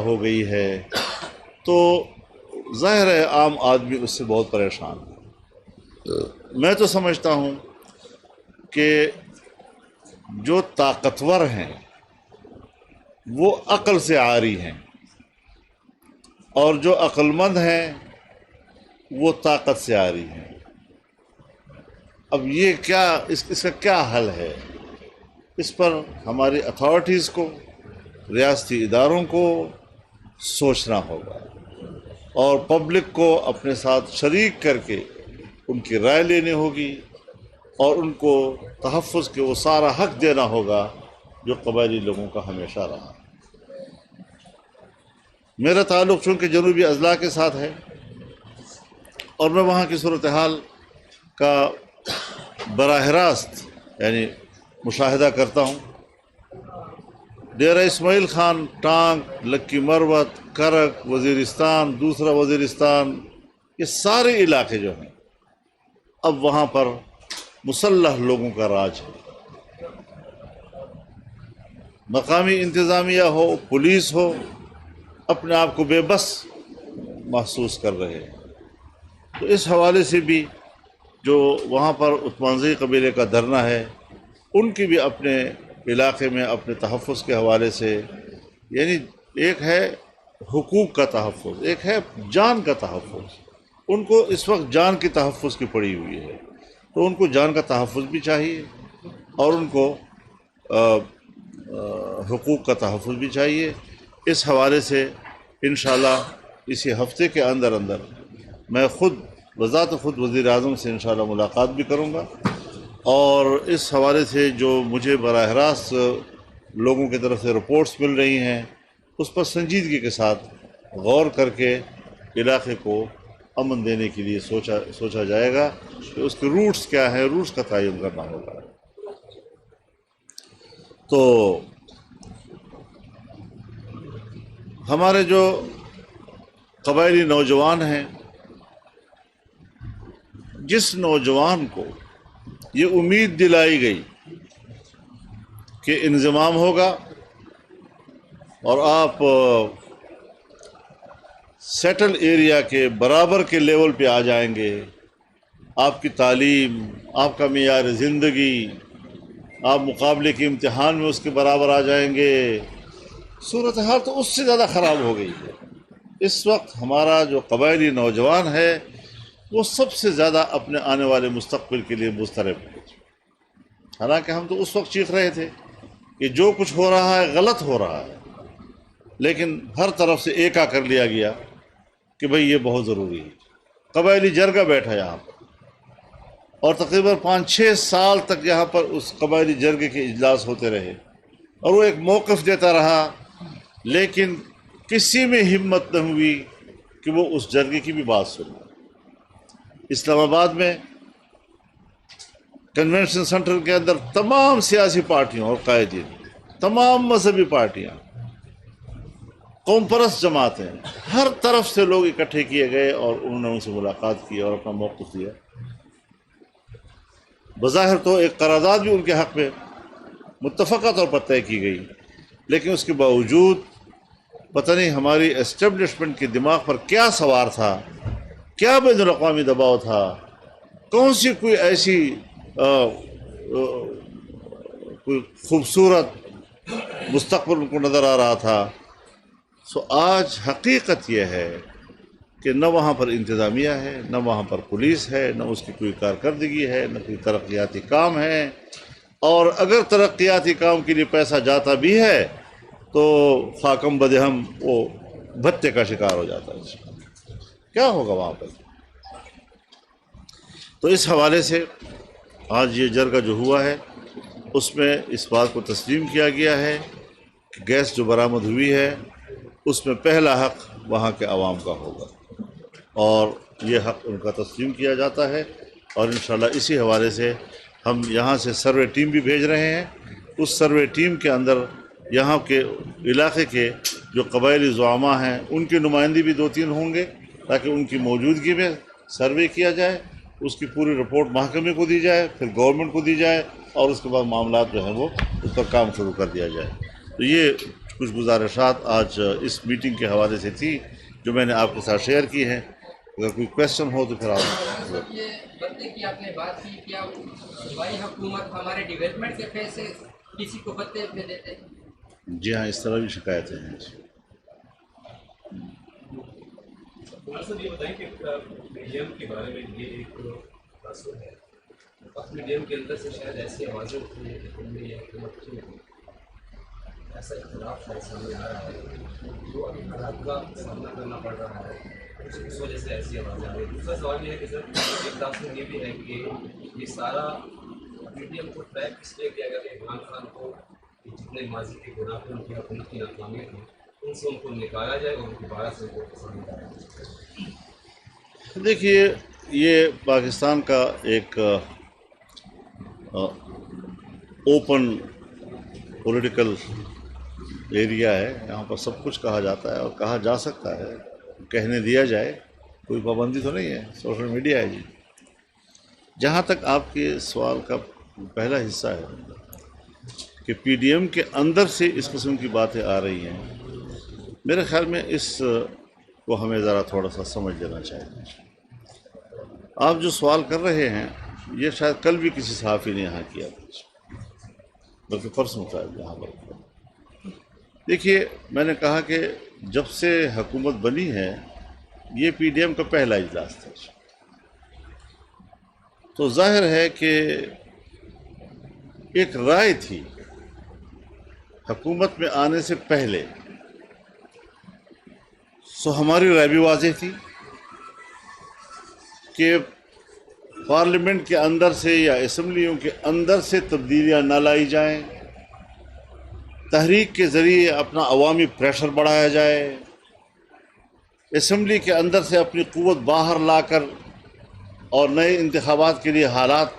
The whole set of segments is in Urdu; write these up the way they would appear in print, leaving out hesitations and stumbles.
ہو گئی ہے تو ظاہر ہے عام آدمی اس سے بہت پریشان ہے۔ میں تو سمجھتا ہوں کہ جو طاقتور ہیں وہ عقل سے عاری ہیں، اور جو عقل مند ہیں وہ طاقت سے عاری ہیں۔ اب یہ کیا اس کا کیا حل ہے؟ اس پر ہماری اتھارٹیز کو، ریاستی اداروں کو سوچنا ہوگا، اور پبلک کو اپنے ساتھ شریک کر کے ان کی رائے لینی ہوگی، اور ان کو تحفظ کے وہ سارا حق دینا ہوگا جو قبائلی لوگوں کا ہمیشہ رہا۔ میرا تعلق چونکہ جنوبی اضلاع کے ساتھ ہے، اور میں وہاں کی صورتحال کا براہ راست یعنی مشاہدہ کرتا ہوں۔ ڈیرہ اسماعیل خان، ٹانک، لکی مروت، کرک، وزیرستان، دوسرا وزیرستان، یہ سارے علاقے جو ہیں اب وہاں پر مسلح لوگوں کا راج ہے۔ مقامی انتظامیہ ہو، پولیس ہو، اپنے آپ کو بے بس محسوس کر رہے ہیں۔ تو اس حوالے سے بھی جو وہاں پر عثمانزئی قبیلے کا دھرنا ہے، ان کی بھی اپنے علاقے میں اپنے تحفظ کے حوالے سے، یعنی ایک ہے حقوق کا تحفظ، ایک ہے جان کا تحفظ۔ ان کو اس وقت جان کی تحفظ کی پڑی ہوئی ہے، تو ان کو جان کا تحفظ بھی چاہیے، اور ان کو حقوق کا تحفظ بھی چاہیے۔ اس حوالے سے انشاءاللہ اسی ہفتے کے اندر میں بذات خود وزیر اعظم سے انشاءاللہ ملاقات بھی کروں گا، اور اس حوالے سے جو مجھے براہ راست لوگوں کی طرف سے رپورٹس مل رہی ہیں اس پر سنجیدگی کے ساتھ غور کر کے علاقے کو امن دینے کے لیے سوچا جائے گا کہ اس کے روٹس کیا ہیں، روٹس کا تعین کرنا ہوگا۔ تو ہمارے جو قبائلی نوجوان ہیں، جس نوجوان کو یہ امید دلائی گئی کہ انضمام ہوگا اور آپ سیٹل ایریا کے برابر کے لیول پہ آ جائیں گے، آپ کی تعلیم، آپ کا معیار زندگی، آپ مقابلے کے امتحان میں اس کے برابر آ جائیں گے، صورتحال تو اس سے زیادہ خراب ہو گئی ہے۔ اس وقت ہمارا جو قبائلی نوجوان ہے وہ سب سے زیادہ اپنے آنے والے مستقبل کے لیے مضطرب ہے۔ حالانکہ ہم تو اس وقت چیخ رہے تھے کہ جو کچھ ہو رہا ہے غلط ہو رہا ہے، لیکن ہر طرف سے ایکا کر لیا گیا کہ بھئی یہ بہت ضروری ہے۔ قبائلی جرگہ بیٹھا یہاں پر، اور تقریباً 5-6 سال تک یہاں پر اس قبائلی جرگے کے اجلاس ہوتے رہے، اور وہ ایک موقف دیتا رہا، لیکن کسی میں ہمت نہ ہوئی کہ وہ اس جرگے کی بھی بات سنے۔ اسلام آباد میں کنونشن سینٹر کے اندر تمام سیاسی پارٹیوں اور قائدین، تمام مذہبی پارٹیاں، قوم پرست جماعتیں، ہر طرف سے لوگ اکٹھے کیے گئے، اور انہوں نے ان سے ملاقات کی اور اپنا موقف دیا۔ بظاہر تو ایک قرارداد بھی ان کے حق میں متفقہ طور پر طے کی گئی، لیکن اس کے باوجود پتہ نہیں ہماری اسٹیبلشمنٹ کے دماغ پر کیا سوار تھا، کیا بین الاقوامی دباؤ تھا، کون سی کوئی ایسی کوئی خوبصورت مستقبل ان کو نظر آ رہا تھا۔ سو آج حقیقت یہ ہے کہ نہ وہاں پر انتظامیہ ہے، نہ وہاں پر پولیس ہے، نہ اس کی کوئی کارکردگی ہے، نہ کوئی ترقیاتی کام ہے، اور اگر ترقیاتی کام کے لیے پیسہ جاتا بھی ہے تو خاکم بدہم وہ بھتے کا شکار ہو جاتا ہے۔ کیا ہوگا وہاں پر؟ تو اس حوالے سے آج یہ جرگہ جو ہوا ہے اس میں اس بات کو تسلیم کیا گیا ہے کہ گیس جو برآمد ہوئی ہے اس میں پہلا حق وہاں کے عوام کا ہوگا، اور یہ حق ان کا تسلیم کیا جاتا ہے، اور انشاءاللہ اسی حوالے سے ہم یہاں سے سروے ٹیم بھی بھیج رہے ہیں۔ اس سروے ٹیم کے اندر یہاں کے علاقے کے جو قبائلی زعماء ہیں ان کی نمائندے بھی 2-3 ہوں گے، تاکہ ان کی موجودگی میں سروے کیا جائے، اس کی پوری رپورٹ محکمے کو دی جائے، پھر گورنمنٹ کو دی جائے، اور اس کے بعد معاملات جو ہیں وہ اس پر کام شروع کر دیا جائے۔ تو یہ کچھ گزارشات آج اس میٹنگ کے حوالے سے تھی جو میں نے آپ کے ساتھ شیئر کی ہیں. اگر کوئی کویشچن ہو تو پھر آپ. یہ بدلے کی آپ نے بات کی، کیا صوبائی حکومت ہمارے ڈیولپمنٹ کے پیسے کسی کو بدلے میں دیتے ہیں؟ جی ہاں، اس طرح بھی شکایتیں ہیں. سر یہ بتائیں کہ میڈیم کے بارے میں یہ ایک تاثر ہے، اب میڈیم کے اندر سے شاید ایسی آوازیں اٹھتی ہیں کہ یہ حکومت کی ایسا اختلاف شاید سامنے آ رہا ہے جو ابھی حالات کا سامنا کرنا پڑ رہا ہے، اس وجہ سے ایسی آوازیں آ رہی ہیں. دوسرا سوال یہ ہے کہ سر ایک تاثر یہ بھی ہے کہ یہ سارا میڈیم کو ٹریک اس لیے کیا گیا کہ عمران خان کو جتنے ماضی کے گناہ ان کی حکومت کی ناکامی تھی ان سے ان کو نکالا جائے اور ان کی دوبارہ سے ان کو پسند آیا جائے. دیکھیے، یہ پاکستان کا ایک اوپن پولیٹیکل ایریا ہے. یہاں پر سب کچھ کہا جاتا ہے اور کہا جا سکتا ہے، کہنے دیا جائے، کوئی پابندی تو نہیں ہے. سوشل میڈیا ہے جی. جہاں تک آپ کے سوال کا پہلا حصہ ہے کہ پی ڈی ایم کے اندر سے اس قسم کی باتیں آ رہی ہیں، میرے خیال میں اس کو ہمیں ذرا تھوڑا سا سمجھ لینا چاہیے. آپ جو سوال کر رہے ہیں یہ شاید کل بھی کسی صحافی نے یہاں کیا تھا، بلکہ پرسوں شاید یہاں پر. دیکھیے، میں نے کہا کہ جب سے حکومت بنی ہے یہ پی ڈی ایم کا پہلا اجلاس تھا، تو ظاہر ہے کہ ایک رائے تھی حکومت میں آنے سے پہلے. سو ہماری رائے بھی واضح تھی کہ پارلیمنٹ کے اندر سے یا اسمبلیوں کے اندر سے تبدیلیاں نہ لائی جائیں، تحریک کے ذریعے اپنا عوامی پریشر بڑھایا جائے، اسمبلی کے اندر سے اپنی قوت باہر لا کر اور نئے انتخابات کے لیے حالات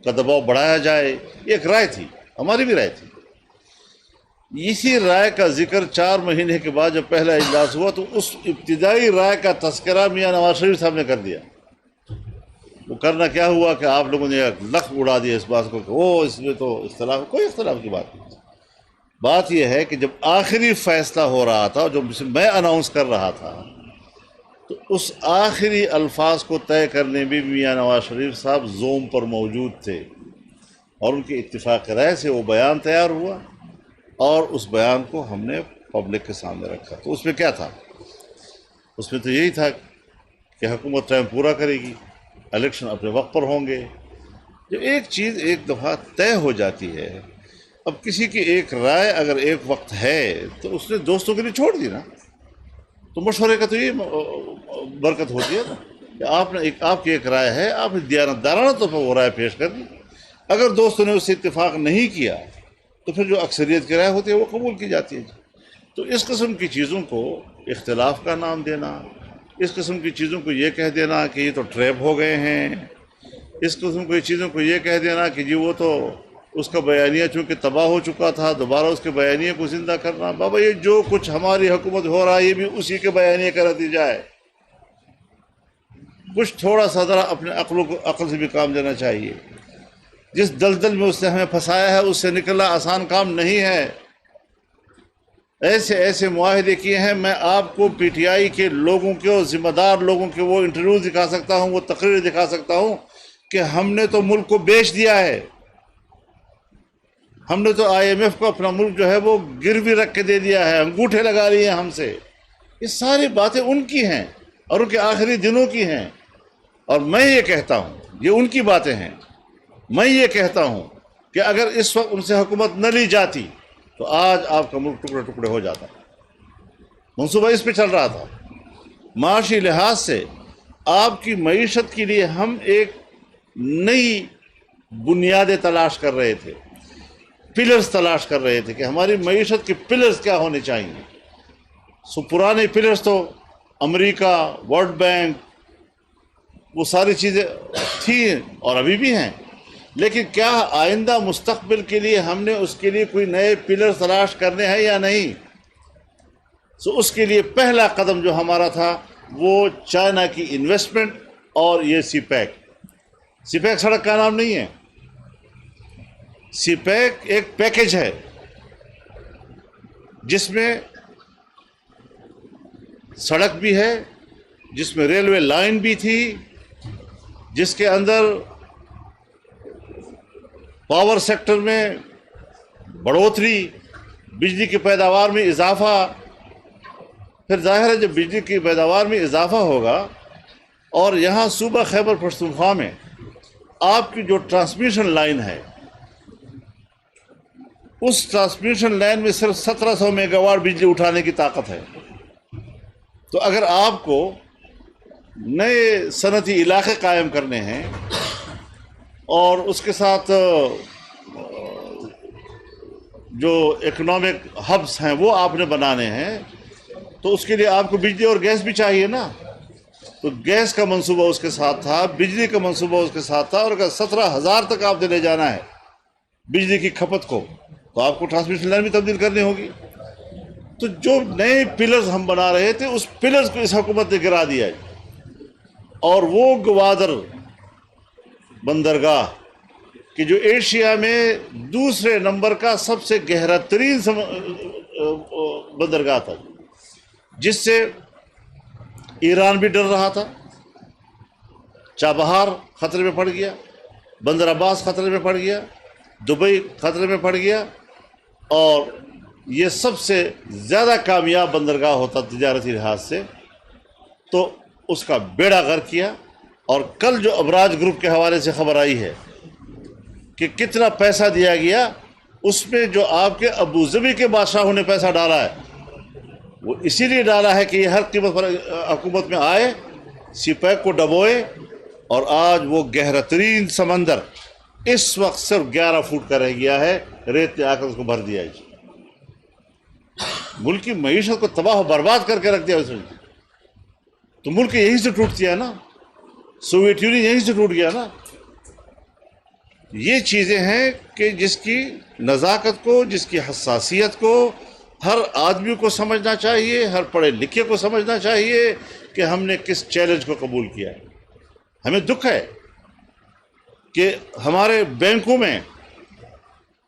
کا دباؤ بڑھایا جائے. ایک رائے تھی، ہماری بھی رائے تھی. اسی رائے کا ذکر 4 مہینے کے بعد جب پہلا اجلاس ہوا تو اس ابتدائی رائے کا تذکرہ میاں نواز شریف صاحب نے کر دیا. وہ کرنا کیا ہوا کہ آپ لوگوں نے ایک لخت اڑا دیا اس بات کو کہ اس میں تو اختلاف، کوئی اختلاف کی بات نہیں. بات یہ ہے کہ جب آخری فیصلہ ہو رہا تھا، جو میں اناؤنس کر رہا تھا، تو اس آخری الفاظ کو طے کرنے میں میاں نواز شریف صاحب زوم پر موجود تھے، اور ان کے اتفاق رائے سے وہ بیان تیار ہوا اور اس بیان کو ہم نے پبلک کے سامنے رکھا. تو اس میں کیا تھا؟ اس میں تو یہی تھا کہ حکومت ٹائم پورا کرے گی، الیکشن اپنے وقت پر ہوں گے. جب ایک چیز ایک دفعہ طے ہو جاتی ہے، اب کسی کی ایک رائے اگر ایک وقت ہے تو اس نے دوستوں کے لیے چھوڑ دی نا. تو مشورے کا تو یہ برکت ہوتی ہے نا کہ آپ کی ایک رائے ہے، آپ نے دیانتدارانہ طور پر وہ رائے پیش کر دی. اگر دوستوں نے اس سے اتفاق نہیں کیا تو پھر جو اکثریت کی رائے ہوتی ہے وہ قبول کی جاتی ہے. تو اس قسم کی چیزوں کو اختلاف کا نام دینا، اس قسم کی چیزوں کو یہ کہہ دینا کہ یہ تو ٹریپ ہو گئے ہیں، اس قسم کی چیزوں کو یہ کہہ دینا کہ جی وہ تو اس کا بیانیہ چونکہ تباہ ہو چکا تھا، دوبارہ اس کے بیانیے کو زندہ کرنا. بابا، یہ جو کچھ ہماری حکومت ہو رہا ہے یہ بھی اسی کے بیانیے کا نتیجہ ہے. کچھ تھوڑا سا ذرا اپنے عقل سے بھی کام لینا چاہیے. جس دلدل میں اس نے ہمیں پھنسایا ہے اس سے نکلنا آسان کام نہیں ہے. ایسے معاہدے کیے ہیں. میں آپ کو پی ٹی آئی کے لوگوں کے اور ذمہ دار لوگوں کے وہ انٹرویو دکھا سکتا ہوں، وہ تقریر دکھا سکتا ہوں کہ ہم نے تو ملک کو بیچ دیا ہے. ہم نے تو آئی ایم ایف کو اپنا ملک جو ہے وہ گروی رکھ کے دے دیا ہے، انگوٹھے لگا لیے ہیں ہم سے. یہ ساری باتیں ان کی ہیں اور ان کے آخری دنوں کی ہیں. اور میں یہ کہتا ہوں، یہ ان کی باتیں ہیں، میں یہ کہتا ہوں کہ اگر اس وقت ان سے حکومت نہ لی جاتی تو آج آپ کا ملک ٹکڑے ٹکڑے ہو جاتا. منصوبہ اس پہ چل رہا تھا. معاشی لحاظ سے آپ کی معیشت کے لیے ہم ایک نئی بنیادیں تلاش کر رہے تھے، پلرز تلاش کر رہے تھے کہ ہماری معیشت کے پلرز کیا ہونے چاہیے. پرانے پلرز تو امریکہ، ورلڈ بینک، وہ ساری چیزیں تھیں اور ابھی بھی ہیں، لیکن کیا آئندہ مستقبل کے لیے ہم نے اس کے لیے کوئی نئے پلر تلاش کرنے ہیں یا نہیں؟ اس کے لیے پہلا قدم جو ہمارا تھا وہ چائنا کی انویسٹمنٹ اور یہ سی پیک. سی پیک سڑک کا نام نہیں ہے، سی پیک ایک پیکج ہے. جس میں سڑک بھی ہے، جس میں ریلوے لائن بھی تھی، جس کے اندر پاور سیکٹر میں بڑھوتری، بجلی کی پیداوار میں اضافہ. پھر ظاہر ہے جب بجلی کی پیداوار میں اضافہ ہوگا اور یہاں صوبہ خیبر پختونخوا میں آپ کی جو ٹرانسمیشن لائن ہے، اس ٹرانسمیشن لائن میں صرف 1700 میگا واٹ بجلی اٹھانے کی طاقت ہے. تو اگر آپ کو نئے صنعتی علاقے قائم کرنے ہیں اور اس کے ساتھ جو اکنامک ہبس ہیں وہ آپ نے بنانے ہیں، تو اس کے لیے آپ کو بجلی اور گیس بھی چاہیے نا. تو گیس کا منصوبہ اس کے ساتھ تھا، بجلی کا منصوبہ اس کے ساتھ تھا، اور اگر 17,000 تک آپ نے لے جانا ہے بجلی کی کھپت کو تو آپ کو ٹرانسمیشن لائن بھی تبدیل کرنی ہوگی. تو جو نئے پلرز ہم بنا رہے تھے اس پلرز کو اس حکومت نے گرا دیا ہے. اور وہ گوادر بندرگاہ کہ جو ایشیا میں دوسرے نمبر کا سب سے گہرا ترین بندرگاہ تھا، جس سے ایران بھی ڈر رہا تھا، چابہار خطرے میں پڑ گیا، بندر عباس خطرے میں پڑ گیا، دبئی خطرے میں پڑ گیا، اور یہ سب سے زیادہ کامیاب بندرگاہ ہوتا تجارتی لحاظ سے، تو اس کا بیڑا غرق کیا. اور کل جو ابراج گروپ کے حوالے سے خبر آئی ہے کہ کتنا پیسہ دیا گیا، اس میں جو آپ کے ابوظبی کے بادشاہوں نے پیسہ ڈالا ہے وہ اسی لیے ڈالا ہے کہ یہ ہر قیمت پر حکومت میں آئے، سی پیک کو ڈبوئے، اور آج وہ گہرا ترین سمندر اس وقت صرف 11 فٹ کا رہ گیا ہے، ریت نے آ کر اس کو بھر دیا ہے. ملک کی معیشت کو تباہ و برباد کر کے رکھ دیا اس نے. تو ملک یہیں سے ٹوٹ گیا نا، سوویت یونین یہیں سے ٹوٹ گیا نا. یہ چیزیں ہیں کہ جس کی نزاکت کو، جس کی حساسیت کو ہر آدمی کو سمجھنا چاہیے، ہر پڑھے لکھے کو سمجھنا چاہیے کہ ہم نے کس چیلنج کو قبول کیا ہے. ہمیں دکھ ہے کہ ہمارے بینکوں میں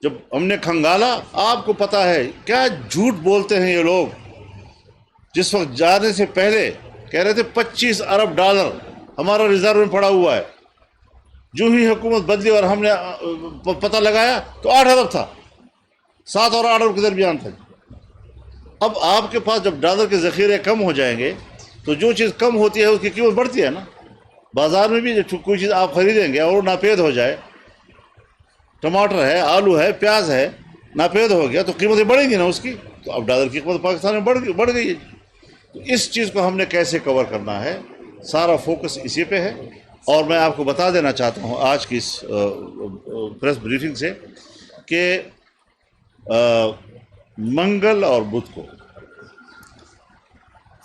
جب ہم نے کھنگالا، آپ کو پتا ہے کیا جھوٹ بولتے ہیں یہ لوگ. جس وقت جانے سے پہلے کہہ رہے تھے 25 ارب ڈالر ہمارا ریزرو میں پڑا ہوا ہے، جو ہی حکومت بدلی اور ہم نے پتہ لگایا تو 8 ارب تھا، 7 اور 8 ارب کے درمیان تھا. اب آپ کے پاس جب ڈالر کے ذخیرے کم ہو جائیں گے تو جو چیز کم ہوتی ہے اس کی قیمت بڑھتی ہے نا. بازار میں بھی جب کوئی چیز آپ خریدیں گے اور وہ ناپید ہو جائے، ٹماٹر ہے، آلو ہے، پیاز ہے، ناپید ہو گیا تو قیمتیں بڑھیں گی نا اس کی. تو اب ڈالر کی قیمت پاکستان میں بڑھ گئی ہے. تو اس چیز کو ہم نے کیسے کور کرنا ہے، سارا فوکس اسی پہ ہے. اور میں آپ کو بتا دینا چاہتا ہوں آج کی اس پریس بریفنگ سے کہ منگل اور بدھ کو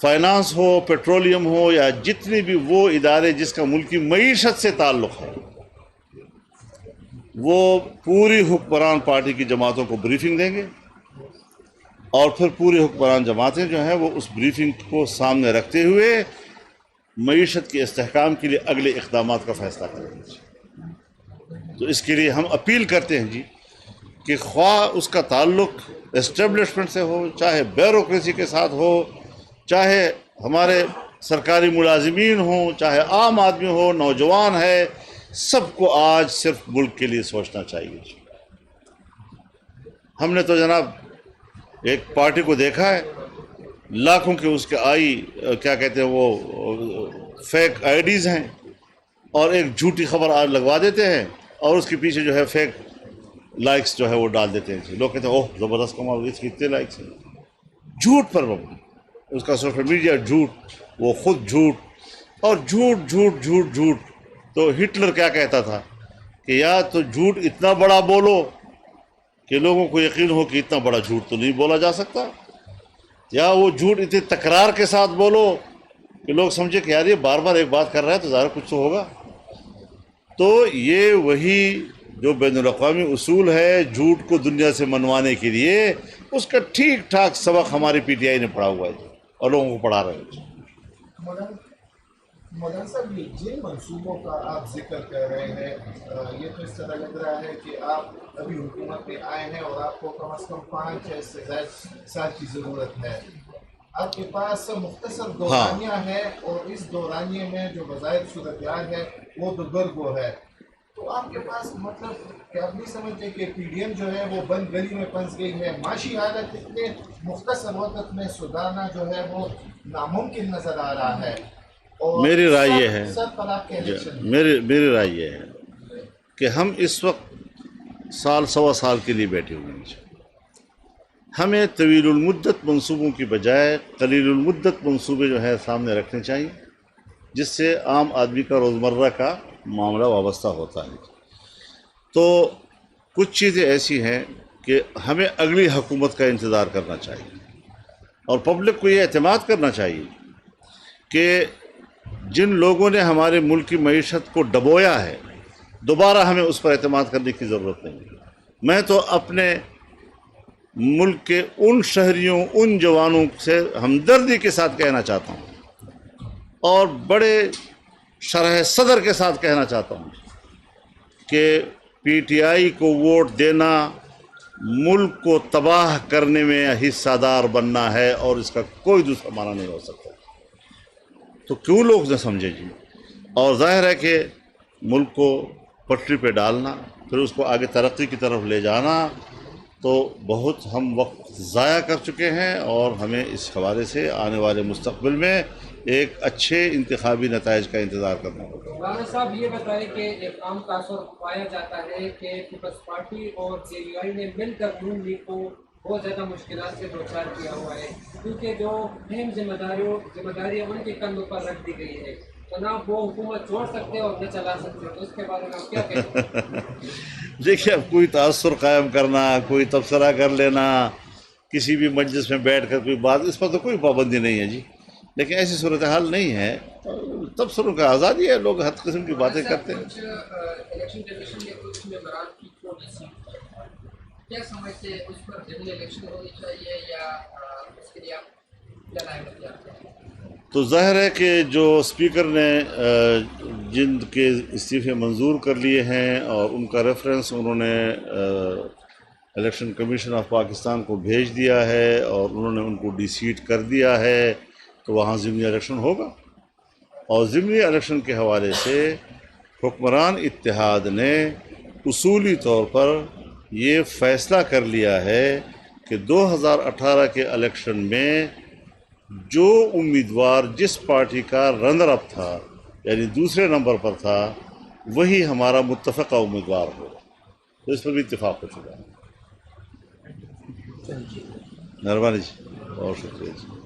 فائنانس ہو، پیٹرولیم ہو، یا جتنے بھی وہ ادارے جس کا ملکی معیشت سے تعلق ہے، وہ پوری حکمران پارٹی کی جماعتوں کو بریفنگ دیں گے، اور پھر پوری حکمران جماعتیں جو ہیں وہ اس بریفنگ کو سامنے رکھتے ہوئے معیشت کے استحکام کے لیے اگلے اقدامات کا فیصلہ کریں گے. تو اس کے لیے ہم اپیل کرتے ہیں جی کہ خواہ اس کا تعلق اسٹیبلشمنٹ سے ہو، چاہے بیوروکریسی کے ساتھ ہو، چاہے ہمارے سرکاری ملازمین ہوں، چاہے عام آدمی ہو، نوجوان ہے، سب کو آج صرف ملک کے لیے سوچنا چاہیے. ہم نے تو جناب ایک پارٹی کو دیکھا ہے، لاکھوں کے اس کے کیا کہتے ہیں وہ فیک آئی ڈیز ہیں، اور ایک جھوٹی خبر آج لگوا دیتے ہیں اور اس کے پیچھے جو ہے فیک لائکس جو ہے وہ ڈال دیتے ہیں. لوگ کہتے ہیں اوہ زبردست کمال، اس کی اتنے لائکس ہیں. جھوٹ پر مبنی اس کا سوشل میڈیا جھوٹ، وہ خود جھوٹ، اور جھوٹ جھوٹ جھوٹ جھوٹ. تو ہٹلر کیا کہتا تھا کہ یا تو جھوٹ اتنا بڑا بولو کہ لوگوں کو یقین ہو کہ اتنا بڑا جھوٹ تو نہیں بولا جا سکتا، یا وہ جھوٹ اتنے تکرار کے ساتھ بولو کہ لوگ سمجھے کہ یار یہ بار بار ایک بات کر رہا ہے تو ظاہر کچھ تو ہوگا. تو یہ وہی جو بین الاقوامی اصول ہے جھوٹ کو دنیا سے منوانے کے لیے، اس کا ٹھیک ٹھاک سبق ہماری پی ٹی آئی نے پڑھا ہوا ہے اور لوگوں کو پڑھا رہے ہیں. مولانا صاحب یہ جن منصوبوں کا آپ ذکر کر رہے ہیں یہ تو اس طرح لگ رہا ہے کہ آپ ابھی حکومت میں آئے ہیں اور آپ کو کم از کم 5 سے زائد سال کی ضرورت ہے. آپ کے پاس مختصر دورانیہ ہے اور اس دورانیے میں جو بظاہر صورتحال ہے وہ تو گرگو ہے. تو آپ کے پاس مطلب کہ آپ نہیں سمجھتے کہ پی ڈی ایم جو ہے وہ بند گلی میں پھنس گئی ہے؟ معاشی حالت اتنے مختصر وقت میں سدھارنا جو ہے وہ ناممکن نظر آ رہا ہے. اور میری رائے یہ ہے سر پر آپ کے الیکشن میری رائے یہ ہے کہ ہم اس وقت سال سوا سال کے لیے بیٹھے ہوئے ہیں. ہمیں طویل المدت منصوبوں کی بجائے قلیل المدت منصوبے جو ہے سامنے رکھنے چاہیے جس سے عام آدمی کا روزمرہ کا معاملہ وابستہ ہوتا ہے. تو کچھ چیزیں ایسی ہیں کہ ہمیں اگلی حکومت کا انتظار کرنا چاہیے اور پبلک کو یہ اعتماد کرنا چاہیے کہ جن لوگوں نے ہمارے ملک کی معیشت کو ڈبویا ہے دوبارہ ہمیں اس پر اعتماد کرنے کی ضرورت نہیں. میں تو اپنے ملک کے ان شہریوں ان جوانوں سے ہمدردی کے ساتھ کہنا چاہتا ہوں اور بڑے شرح صدر کے ساتھ کہنا چاہتا ہوں کہ پی ٹی آئی کو ووٹ دینا ملک کو تباہ کرنے میں حصہ دار بننا ہے اور اس کا کوئی دوسرا معنی نہیں ہو سکتا. تو کیوں لوگ نہ سمجھے جی. اور ظاہر ہے کہ ملک کو پٹری پہ ڈالنا پھر اس کو آگے ترقی کی طرف لے جانا تو بہت ہم وقت ضائع کر چکے ہیں اور ہمیں اس حوالے سے آنے والے مستقبل میں ایک اچھے انتخابی نتائج کا انتظار کرنا ہوگا. مولانا صاحب یہ بتائیں کہ ایک عام تاثر پایا جاتا ہے کہ پیپلز پارٹی اور جے یو آئی نے مل کر نون لیگ کو بہت زیادہ مشکلات سے دوچار کیا ہوا ہے کیونکہ جو اہم ذمہ داریاں ان کے کندھوں پر رکھ دی گئی ہے تو نہ وہ حکومت چھوڑ سکتے اور نہ چلا سکتے. تو اس کے بارے میں آپ کیا کہتے ہیں؟ دیکھیے اب کوئی تاثر قائم کرنا کوئی تبصرہ کر لینا کسی بھی مجلس میں بیٹھ کر کوئی بات اس پر تو کوئی پابندی نہیں ہے جی. لیکن ایسی صورتحال نہیں ہے تبصروں کا آزادی ہے لوگ ہر قسم کی باتیں کرتے ہیں. کچھ الیکشن کمیشن نے کچھ ممبران کی چھوٹی سی کیا سمجھتے ہیں اس پر جنرل الیکشن ہونی چاہیے یا اس کے لیے آپ کیا رائے بتاتے ہیں؟ تو ظاہر ہے کہ جو اسپیکر نے جن کے استعفے منظور کر لیے ہیں اور ان کا ریفرنس انہوں نے الیکشن کمیشن آف پاکستان کو بھیج دیا ہے اور انہوں نے ان کو ڈی سیٹ کر دیا ہے تو وہاں ضمنی الیکشن ہوگا. اور ضمنی الیکشن کے حوالے سے حکمران اتحاد نے اصولی طور پر یہ فیصلہ کر لیا ہے کہ 2018 کے الیکشن میں جو امیدوار جس پارٹی کا رنر اپ تھا یعنی دوسرے نمبر پر تھا وہی ہمارا متفقہ امیدوار ہو. تو اس پر بھی اتفاق ہو چکا ہے. مہربانی جی اور شکریہ جی.